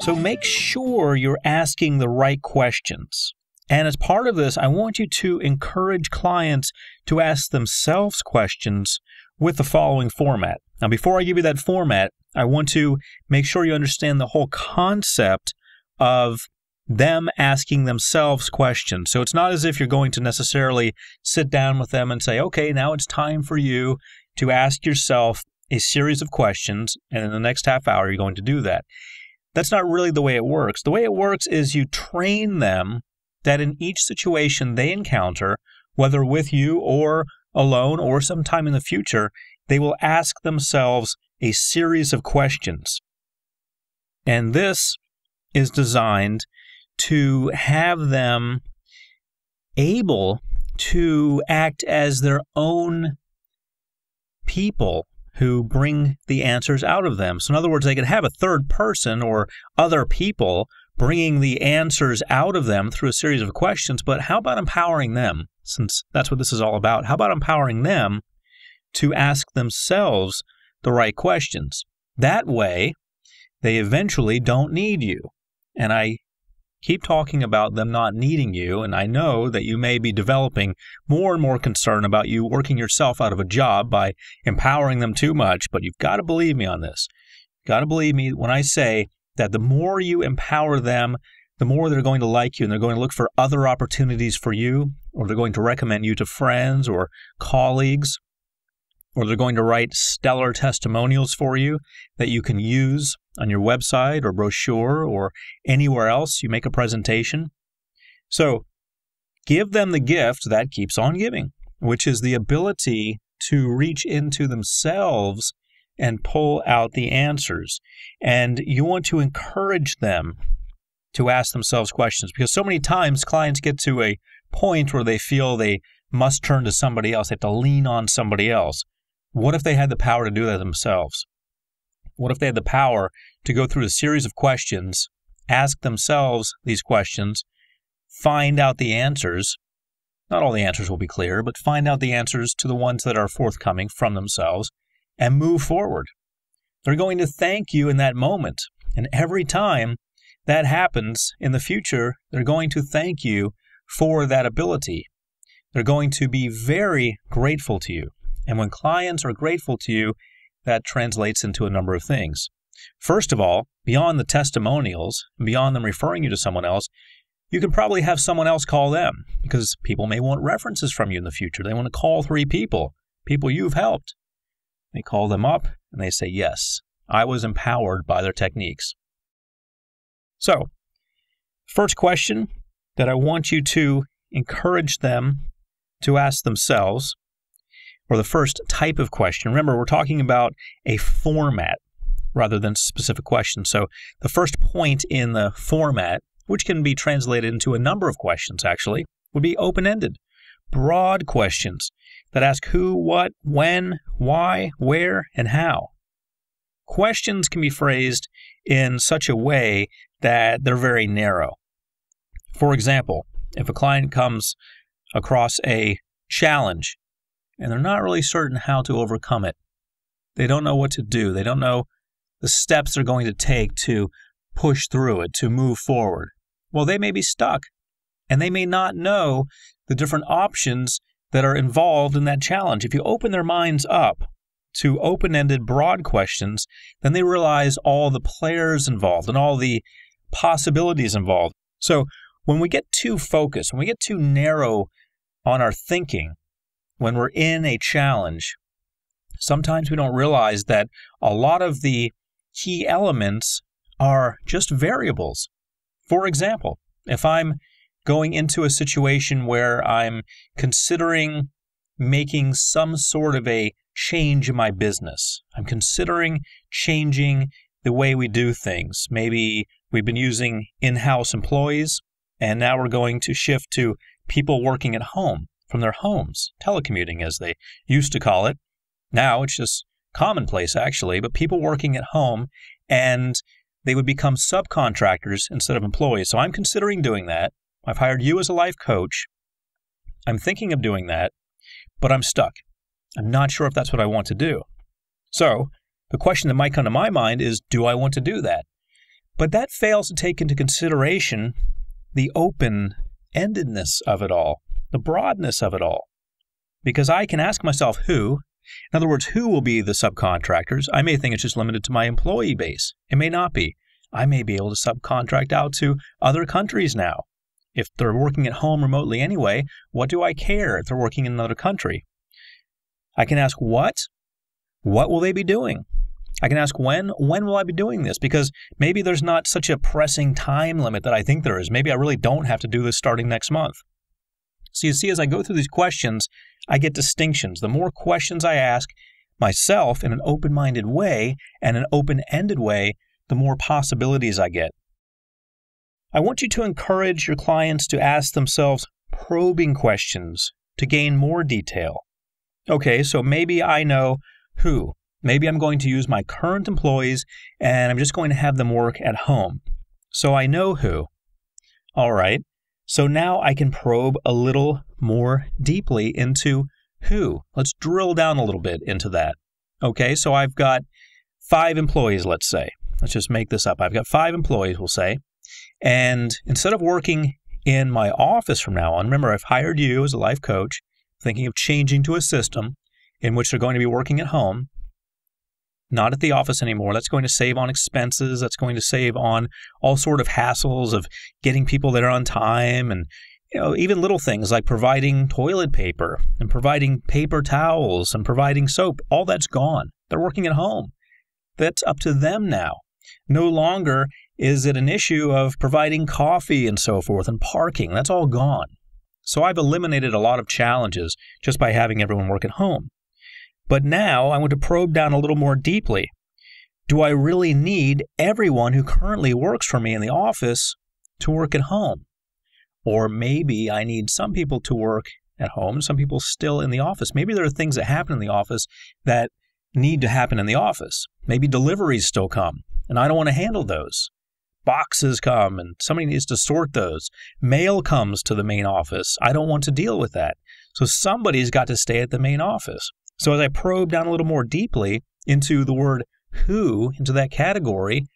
So make sure you're asking the right questions. And as part of this, I want you to encourage clients to ask themselves questions with the following format. Now, before I give you that format, I want to make sure you understand the whole concept of them asking themselves questions. So it's not as if you're going to necessarily sit down with them and say, okay, now it's time for you to ask yourself a series of questions, and in the next half hour, you're going to do that. That's not really the way it works. The way it works is you train them that in each situation they encounter, whether with you or alone or sometime in the future, they will ask themselves a series of questions. And this is designed to have them able to act as their own people who bring the answers out of them. So in other words, they could have a third person or other people bringing the answers out of them through a series of questions, but how about empowering them? Since that's what this is all about, how about empowering them to ask themselves the right questions? That way, they eventually don't need you. And I keep talking about them not needing you, and I know that you may be developing more and more concern about you working yourself out of a job by empowering them too much, but you've got to believe me on this. You've got to believe me when I say that the more you empower them, the more they're going to like you, and they're going to look for other opportunities for you, or they're going to recommend you to friends or colleagues, or they're going to write stellar testimonials for you that you can use on your website or brochure or anywhere else you make a presentation. So give them the gift that keeps on giving, which is the ability to reach into themselves and pull out the answers. And you want to encourage them to ask themselves questions, because so many times clients get to a point where they feel they must turn to somebody else. They have to lean on somebody else. What if they had the power to do that themselves? What if they had the power to go through a series of questions, ask themselves these questions, find out the answers? Not all the answers will be clear, but find out the answers to the ones that are forthcoming from themselves and move forward. They're going to thank you in that moment. And every time that happens in the future, they're going to thank you for that ability. They're going to be very grateful to you. And when clients are grateful to you, that translates into a number of things. First of all, beyond the testimonials, beyond them referring you to someone else, you can probably have someone else call them, because people may want references from you in the future. They want to call 3 people you've helped. They call them up and they say, yes, I was empowered by their techniques. So, first question that I want you to encourage them to ask themselves, or the first type of question. Remember, we're talking about a format rather than specific questions. So the first point in the format, which can be translated into a number of questions actually, would be open-ended, broad questions that ask who, what, when, why, where, and how. Questions can be phrased in such a way that they're very narrow. For example, if a client comes across a challenge and they're not really certain how to overcome it, they don't know what to do, they don't know the steps they're going to take to push through it, to move forward, well, they may be stuck, and they may not know the different options that are involved in that challenge. If you open their minds up to open-ended, broad questions, then they realize all the players involved and all the possibilities involved. So when we get too focused, when we get too narrow on our thinking, when we're in a challenge, sometimes we don't realize that a lot of the key elements are just variables. For example, if I'm going into a situation where I'm considering making some sort of a change in my business, I'm considering changing the way we do things. Maybe we've been using in-house employees, and now we're going to shift to people working at home from their homes, telecommuting as they used to call it. Now it's just commonplace actually, but people working at home, and they would become subcontractors instead of employees. So I'm considering doing that. I've hired you as a life coach, I'm thinking of doing that, but I'm stuck. I'm not sure if that's what I want to do. So the question that might come to my mind is, do I want to do that? But that fails to take into consideration the open-endedness of it all, the broadness of it all. Because I can ask myself who. In other words, who will be the subcontractors? I may think it's just limited to my employee base. It may not be. I may be able to subcontract out to other countries now. If they're working at home remotely anyway, what do I care if they're working in another country? I can ask what? What will they be doing? I can ask when will I be doing this? Because maybe there's not such a pressing time limit that I think there is. Maybe I really don't have to do this starting next month. So you see, as I go through these questions, I get distinctions. The more questions I ask myself in an open-minded way and an open-ended way, the more possibilities I get. I want you to encourage your clients to ask themselves probing questions to gain more detail. Okay, so maybe I know who. Maybe I'm going to use my current employees and I'm just going to have them work at home. So I know who. All right. So now I can probe a little more deeply into who. Let's drill down a little bit into that. Okay, so I've got 5 employees, let's say. Let's just make this up. I've got 5 employees, we'll say. And instead of working in my office from now on, remember I've hired you as a life coach, thinking of changing to a system in which they're going to be working at home, not at the office anymore. That's going to save on expenses. That's going to save on all sort of hassles of getting people there on time and even little things like providing toilet paper and providing paper towels and providing soap. All that's gone. They're working at home. That's up to them now. No longer is it an issue of providing coffee and so forth and parking. That's all gone. So I've eliminated a lot of challenges just by having everyone work at home. But now I want to probe down a little more deeply. Do I really need everyone who currently works for me in the office to work at home? Or maybe I need some people to work at home, some people still in the office. Maybe there are things that happen in the office that need to happen in the office. Maybe deliveries still come, and I don't want to handle those. Boxes come, and somebody needs to sort those. Mail comes to the main office. I don't want to deal with that. So somebody's got to stay at the main office. So as I probe down a little more deeply into the word who, into that category,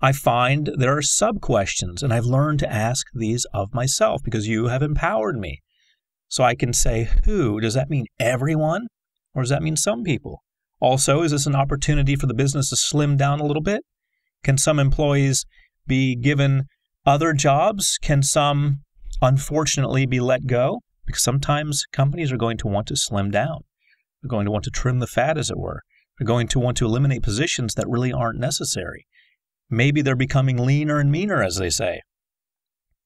I find there are sub-questions, and I've learned to ask these of myself because you have empowered me. So I can say who. Does that mean everyone, or does that mean some people? Also, is this an opportunity for the business to slim down a little bit? Can some employees be given other jobs? Can some, unfortunately, be let go? Because sometimes companies are going to want to slim down. They're going to want to trim the fat, as it were. They're going to want to eliminate positions that really aren't necessary. Maybe they're becoming leaner and meaner, as they say.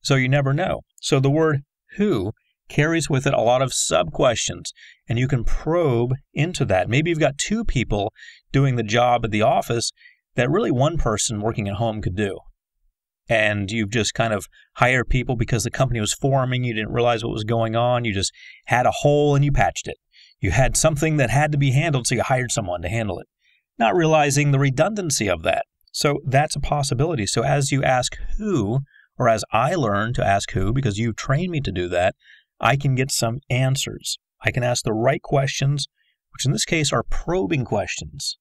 So you never know. So the word who carries with it a lot of sub-questions, and you can probe into that. Maybe you've got 2 people doing the job at the office that really one person working at home could do. And you've just kind of hired people because the company was forming. You didn't realize what was going on. You just had a hole and you patched it. You had something that had to be handled, so you hired someone to handle it, not realizing the redundancy of that. So that's a possibility. So as you ask who, or as I learn to ask who, because you trained me to do that, I can get some answers. I can ask the right questions, which in this case are probing questions.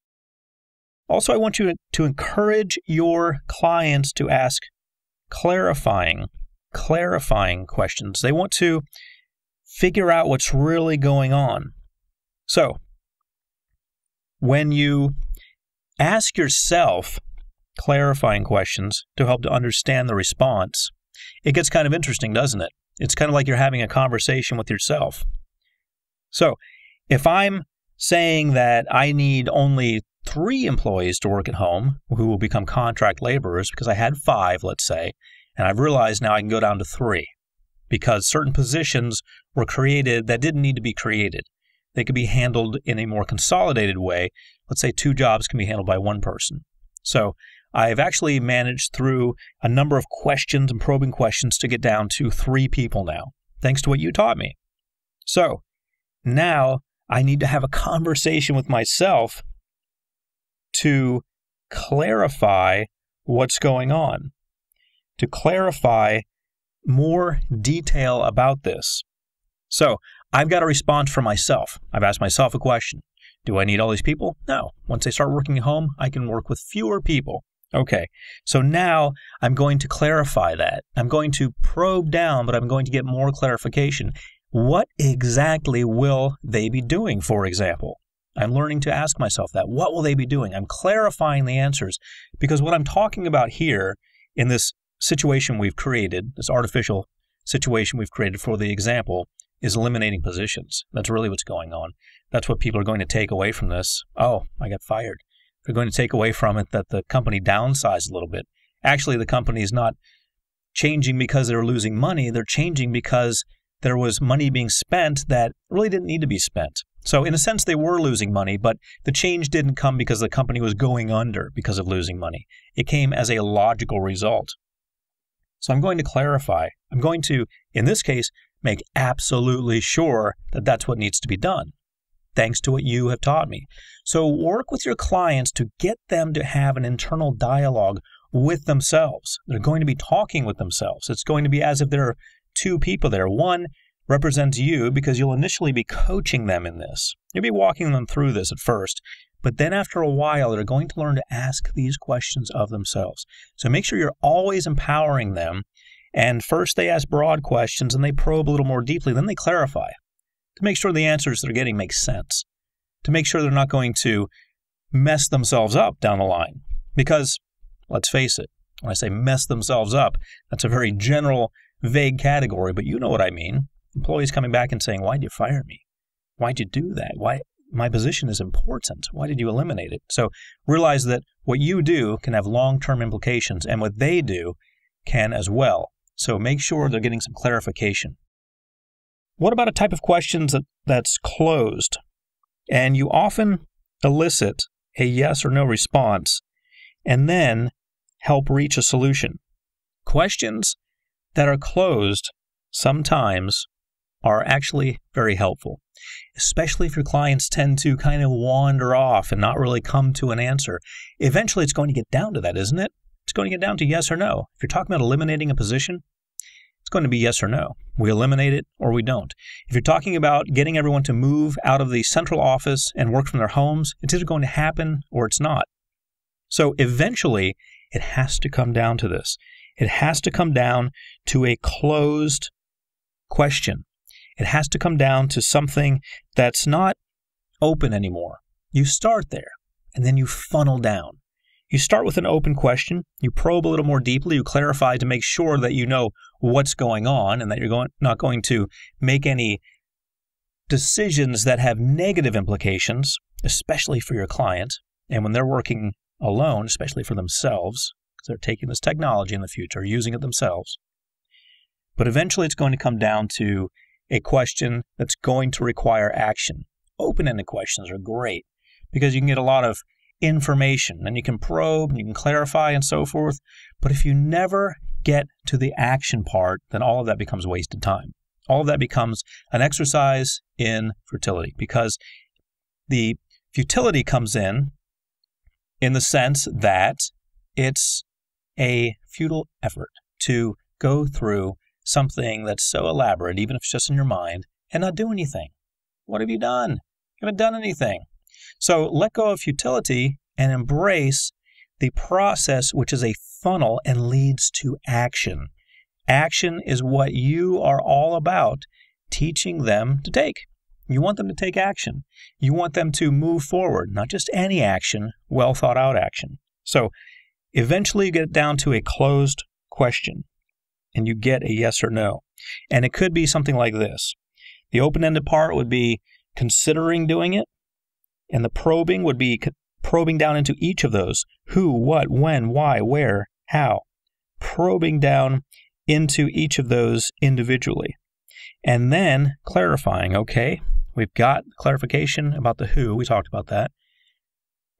Also, I want you to encourage your clients to ask clarifying questions. They want to figure out what's really going on. So, when you ask yourself clarifying questions to help to understand the response, it gets kind of interesting, doesn't it? It's kind of like you're having a conversation with yourself. So, if I'm saying that I need only 3 employees to work at home who will become contract laborers because I had 5, let's say, and I've realized now I can go down to 3 because certain positions were created that didn't need to be created. They could be handled in a more consolidated way. Let's say 2 jobs can be handled by 1 person. So I've actually managed through a number of questions and probing questions to get down to 3 people now, thanks to what you taught me. So now I need to have a conversation with myself to clarify what's going on, to clarify more detail about this. So I've got a response for myself. I've asked myself a question. Do I need all these people? No. Once I start working at home, I can work with fewer people. Okay, so now I'm going to clarify that. I'm going to probe down, but I'm going to get more clarification. What exactly will they be doing, for example? I'm learning to ask myself that. What will they be doing? I'm clarifying the answers, because what I'm talking about here in this situation we've created, this artificial situation we've created for the example, is eliminating positions. That's really what's going on. That's what people are going to take away from this. Oh, I got fired. They're going to take away from it that the company downsized a little bit. Actually, the company is not changing because they're losing money. They're changing because there was money being spent that really didn't need to be spent. So in a sense, they were losing money, but the change didn't come because the company was going under because of losing money. It came as a logical result. So I'm going to clarify. I'm going to, in this case, make absolutely sure that that's what needs to be done, thanks to what you have taught me. So work with your clients to get them to have an internal dialogue with themselves. They're going to be talking with themselves. It's going to be as if there are two people there. One represents you because you'll initially be coaching them in this. You'll be walking them through this at first, but then after a while, they're going to learn to ask these questions of themselves. So make sure you're always empowering them. And first they ask broad questions and they probe a little more deeply, then they clarify to make sure the answers they're getting make sense, to make sure they're not going to mess themselves up down the line. Because, let's face it, when I say mess themselves up, that's a very general, vague category, but you know what I mean. Employees coming back and saying, why did you fire me? Why'd you do that? Why? My position is important. Why did you eliminate it? So realize that what you do can have long-term implications, and what they do can as well. So make sure they're getting some clarification. What about a type of questions that's closed? And you often elicit a yes or no response and then help reach a solution. Questions that are closed sometimes are actually very helpful, especially if your clients tend to kind of wander off and not really come to an answer. Eventually, it's going to get down to that, isn't it? It's going to get down to yes or no. If you're talking about eliminating a position, it's going to be yes or no. We eliminate it or we don't. If you're talking about getting everyone to move out of the central office and work from their homes, it's either going to happen or it's not. So eventually, it has to come down to this. It has to come down to a closed question. It has to come down to something that's not open anymore. You start there, and then you funnel down. You start with an open question, you probe a little more deeply, you clarify to make sure that you know what's going on and that you're not going to make any decisions that have negative implications, especially for your client. And when they're working alone, especially for themselves, because they're taking this technology in the future, using it themselves. But eventually it's going to come down to a question that's going to require action. Open-ended questions are great because you can get a lot of information and you can probe and you can clarify and so forth. But if you never get to the action part, then all of that becomes wasted time. All of that becomes an exercise in futility because the futility comes in the sense that it's a futile effort to go through something that's so elaborate, even if it's just in your mind, and not do anything. What have you done? You haven't done anything. So let go of futility and embrace the process, which is a funnel and leads to action. Action is what you are all about teaching them to take. You want them to take action. You want them to move forward, not just any action, well thought out action. So eventually you get down to a closed question and you get a yes or no. And it could be something like this. The open-ended part would be considering doing it, and the probing would be probing down into each of those. Who, what, when, why, where, how. Probing down into each of those individually. And then clarifying, okay, we've got clarification about the who, we talked about that.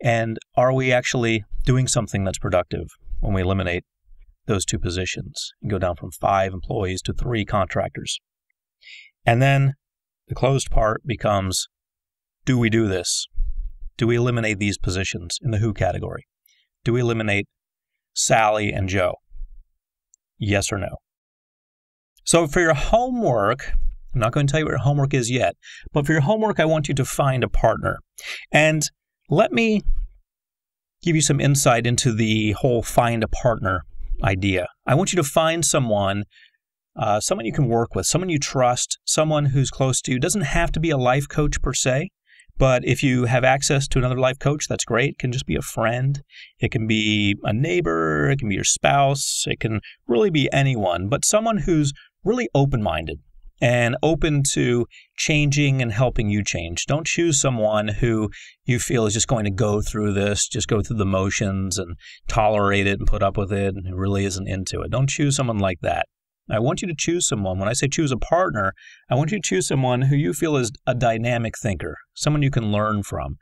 And are we actually doing something that's productive when we eliminate those two positions and go down from 5 employees to 3 contractors? And then the closed part becomes, do we do this? Do we eliminate these positions in the who category? Do we eliminate Sally and Joe? Yes or no? So for your homework, I'm not going to tell you what your homework is yet, but for your homework, I want you to find a partner. And let me give you some insight into the whole find a partner idea. I want you to find someone you can work with, someone you trust, someone who's close to you. It doesn't have to be a life coach per se, but if you have access to another life coach, that's great. It can just be a friend. It can be a neighbor. It can be your spouse. It can really be anyone, but someone who's really open-minded and open to changing and helping you change. Don't choose someone who you feel is just going to go through this, just go through the motions and tolerate it and put up with it and who really isn't into it. Don't choose someone like that. I want you to choose someone. When I say choose a partner, I want you to choose someone who you feel is a dynamic thinker, someone you can learn from.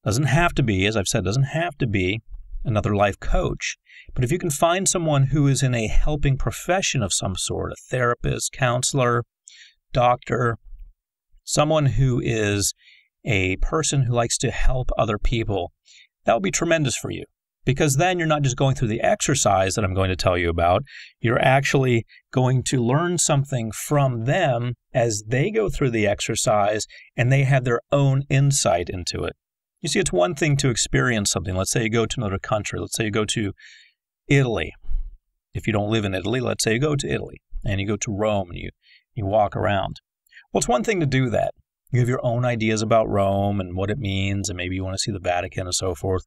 Doesn't have to be, as I've said, doesn't have to be another life coach. But if you can find someone who is in a helping profession of some sort, a therapist, counselor, doctor, someone who is a person who likes to help other people, that will be tremendous for you. Because then you're not just going through the exercise that I'm going to tell you about. You're actually going to learn something from them as they go through the exercise and they have their own insight into it. You see, it's one thing to experience something. Let's say you go to another country. Let's say you go to Italy. If you don't live in Italy, let's say you go to Italy and you go to Rome and you walk around. Well, it's one thing to do that. You have your own ideas about Rome and what it means, and maybe you want to see the Vatican and so forth.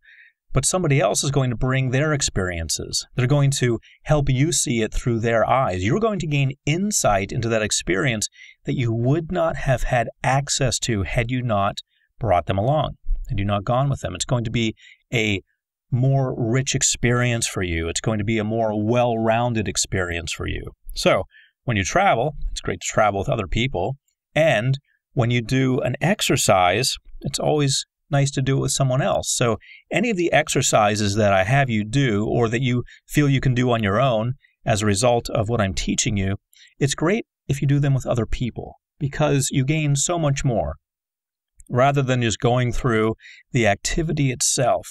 But somebody else is going to bring their experiences. They're going to help you see it through their eyes. You're going to gain insight into that experience that you would not have had access to had you not brought them along, had you not gone with them. It's going to be a more rich experience for you. It's going to be a more well-rounded experience for you. So when you travel, it's great to travel with other people. And when you do an exercise, it's always nice to do it with someone else. So any of the exercises that I have you do or that you feel you can do on your own as a result of what I'm teaching you, it's great if you do them with other people because you gain so much more. Rather than just going through the activity itself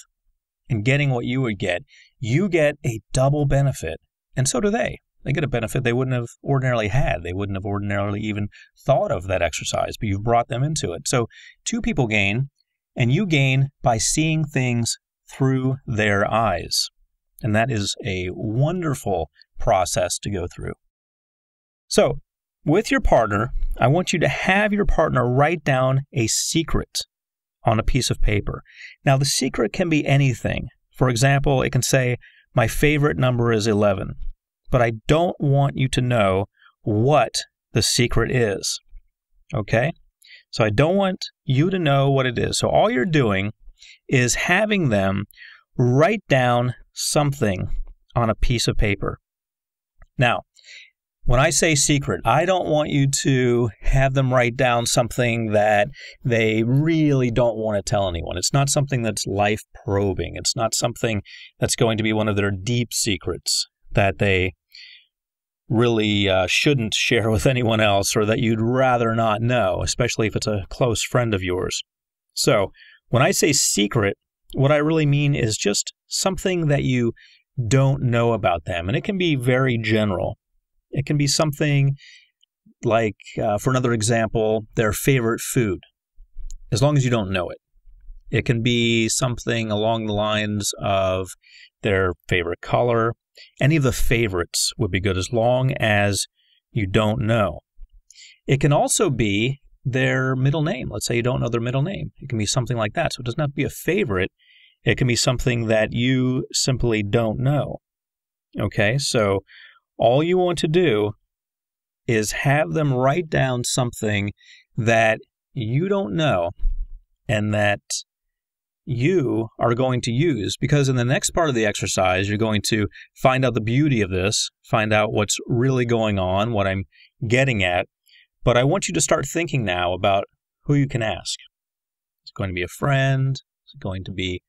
and getting what you would get, you get a double benefit. And so do they. They get a benefit they wouldn't have ordinarily had. They wouldn't have ordinarily even thought of that exercise, but you've brought them into it. So two people gain, and you gain by seeing things through their eyes. And that is a wonderful process to go through. So, with your partner, I want you to have your partner write down a secret on a piece of paper. Now, the secret can be anything. For example, it can say, my favorite number is 11. But I don't want you to know what the secret is. Okay? So I don't want you to know what it is. So all you're doing is having them write down something on a piece of paper. Now, when I say secret, I don't want you to have them write down something that they really don't want to tell anyone. It's not something that's life-probing. It's not something that's going to be one of their deep secrets that they really shouldn't share with anyone else or that you'd rather not know, especially if it's a close friend of yours. So when I say secret, what I really mean is just something that you don't know about them. And it can be very general. It can be something like, for another example, their favorite food, as long as you don't know it. It can be something along the lines of their favorite color. Any of the favorites would be good as long as you don't know. It can also be their middle name. Let's say you don't know their middle name. It can be something like that. So it doesn't have to be a favorite. It can be something that you simply don't know. Okay, so all you want to do is have them write down something that you don't know and that you are going to use, because in the next part of the exercise, you're going to find out the beauty of this, find out what's really going on, what I'm getting at. But I want you to start thinking now about who you can ask. Is it going to be a friend? Is it going to be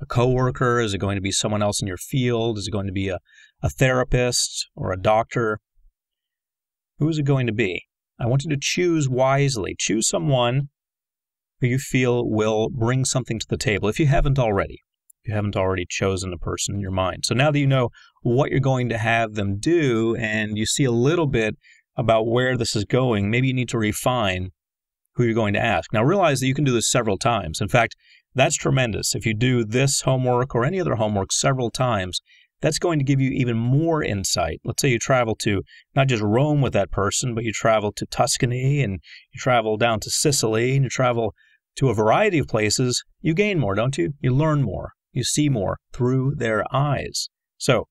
a coworker? Is it going to be someone else in your field? Is it going to be a therapist or a doctor? Who is it going to be? I want you to choose wisely. Choose someone who you feel will bring something to the table, if you haven't already. If you haven't already chosen a person in your mind. So now that you know what you're going to have them do and you see a little bit about where this is going, maybe you need to refine who you're going to ask. Now, realize that you can do this several times. In fact, that's tremendous. If you do this homework or any other homework several times, that's going to give you even more insight. Let's say you travel to not just Rome with that person, but you travel to Tuscany and you travel down to Sicily and you travel to a variety of places. You gain more, don't you? You learn more. You see more through their eyes. So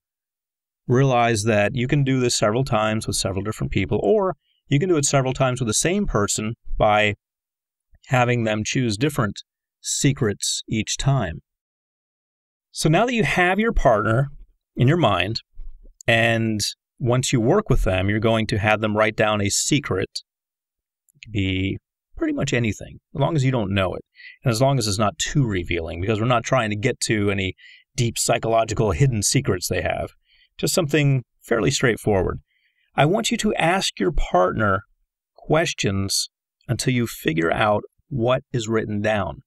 realize that you can do this several times with several different people, or you can do it several times with the same person by having them choose different secrets each time. So now that you have your partner in your mind, and once you work with them, you're going to have them write down a secret. It could be pretty much anything, as long as you don't know it, and as long as it's not too revealing, because we're not trying to get to any deep psychological hidden secrets they have. Just something fairly straightforward. I want you to ask your partner questions until you figure out what is written down.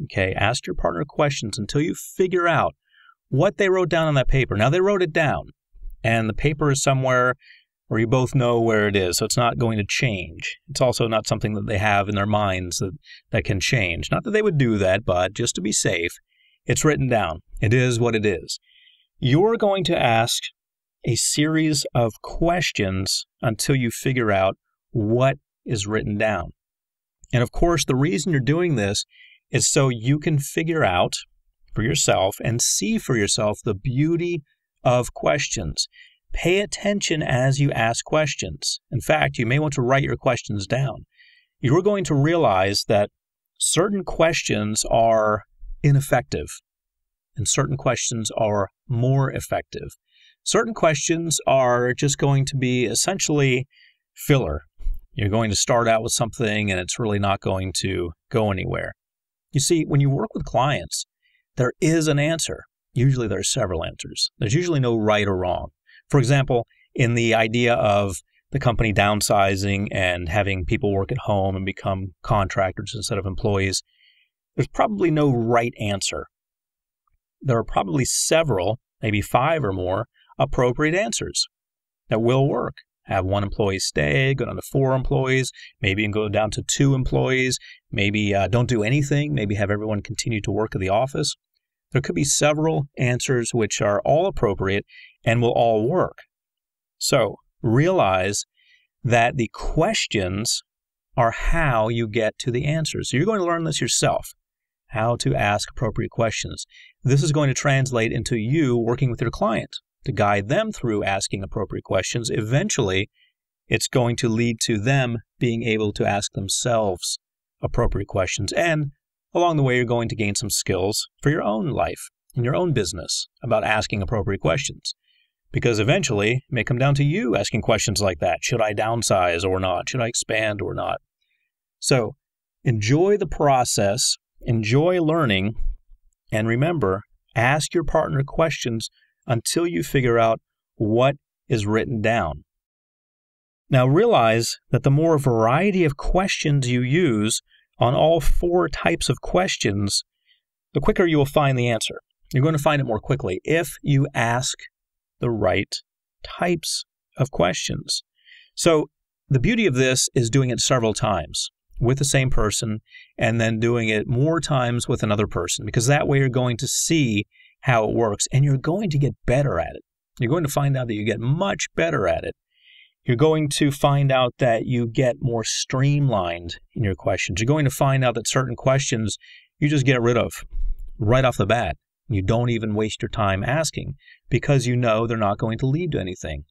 Okay, ask your partner questions until you figure out what they wrote down on that paper. Now, they wrote it down, and the paper is somewhere where you both know where it is, so it's not going to change. It's also not something that they have in their minds that can change. Not that they would do that, but just to be safe, it's written down. It is what it is. You're going to ask a series of questions until you figure out what is written down. And of course, the reason you're doing this is so you can figure out for yourself and see for yourself the beauty of questions. Pay attention as you ask questions. In fact, you may want to write your questions down. You're going to realize that certain questions are ineffective and certain questions are more effective. Certain questions are just going to be essentially filler. You're going to start out with something and it's really not going to go anywhere. You see, when you work with clients, there is an answer. Usually there are several answers. There's usually no right or wrong. For example, in the idea of the company downsizing and having people work at home and become contractors instead of employees, there's probably no right answer. There are probably several, maybe 5 or more, appropriate answers that will work. Have 1 employee stay, go down to 4 employees, maybe you can go down to 2 employees, maybe don't do anything, maybe have everyone continue to work at the office. There could be several answers which are all appropriate and will all work. So realize that the questions are how you get to the answers. So you're going to learn this yourself, how to ask appropriate questions. This is going to translate into you working with your client to guide them through asking appropriate questions. Eventually, it's going to lead to them being able to ask themselves appropriate questions. And along the way, you're going to gain some skills for your own life and your own business about asking appropriate questions. Because eventually, it may come down to you asking questions like that. Should I downsize or not? Should I expand or not? So enjoy the process, enjoy learning, and remember, ask your partner questions until you figure out what is written down. Now realize that the more variety of questions you use on all 4 types of questions, the quicker you will find the answer. You're going to find it more quickly if you ask the right types of questions. So the beauty of this is doing it several times with the same person and then doing it more times with another person, because that way you're going to see how it works and you're going to get better at it. You're going to find out that you get much better at it. You're going to find out that you get more streamlined in your questions. You're going to find out that certain questions you just get rid of right off the bat. You don't even waste your time asking because you know they're not going to lead to anything.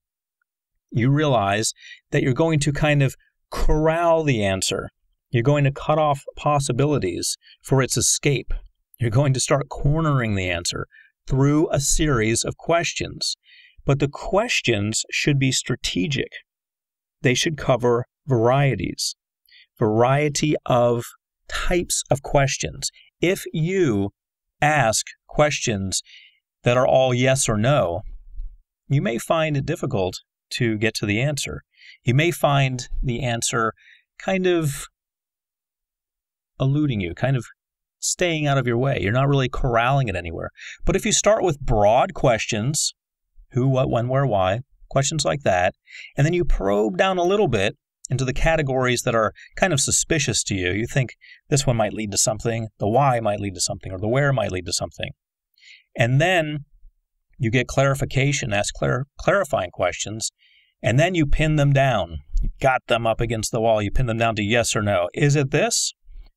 You realize that you're going to kind of corral the answer. You're going to cut off possibilities for its escape. You're going to start cornering the answer through a series of questions. But the questions should be strategic. They should cover varieties, variety of types of questions. If you ask questions that are all yes or no, you may find it difficult to get to the answer. You may find the answer kind of eluding you, kind of staying out of your way. You're not really corralling it anywhere. But if you start with broad questions, who, what, when, where, why, questions like that. And then you probe down a little bit into the categories that are kind of suspicious to you. You think this one might lead to something, the why might lead to something, or the where might lead to something. And then you get clarification, ask clarifying questions, and then you pin them down. You got them up against the wall. You pin them down to yes or no. Is it this?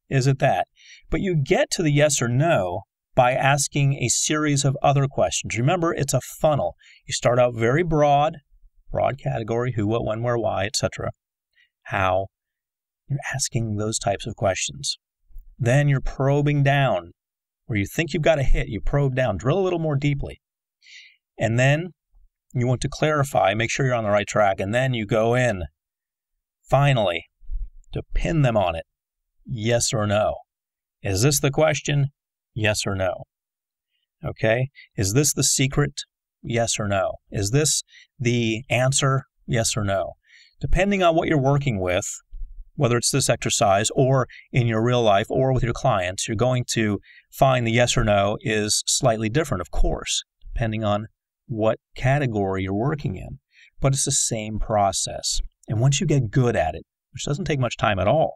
Is it that? But you get to the yes or no by asking a series of other questions. Remember, it's a funnel. You start out very broad category, who, what, when, where, why, etc. How. You're asking those types of questions. Then you're probing down. Where you think you've got a hit, you probe down, drill a little more deeply. And then you want to clarify, make sure you're on the right track, and then you go in, finally, to pin them on it. Yes or no. Is this the question? Yes or no. Okay? Is this the secret? Yes or no. Is this the answer? Yes or no. Depending on what you're working with, whether it's this exercise or in your real life or with your clients, you're going to find the yes or no is slightly different, of course, depending on what category you're working in. But it's the same process. And once you get good at it, which doesn't take much time at all,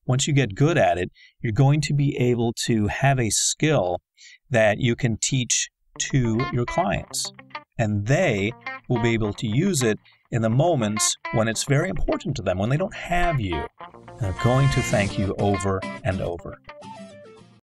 once you get good at it, you're going to be able to have a skill that you can teach to your clients. And they will be able to use it in the moments when it's very important to them, when they don't have you. And they're going to thank you over and over.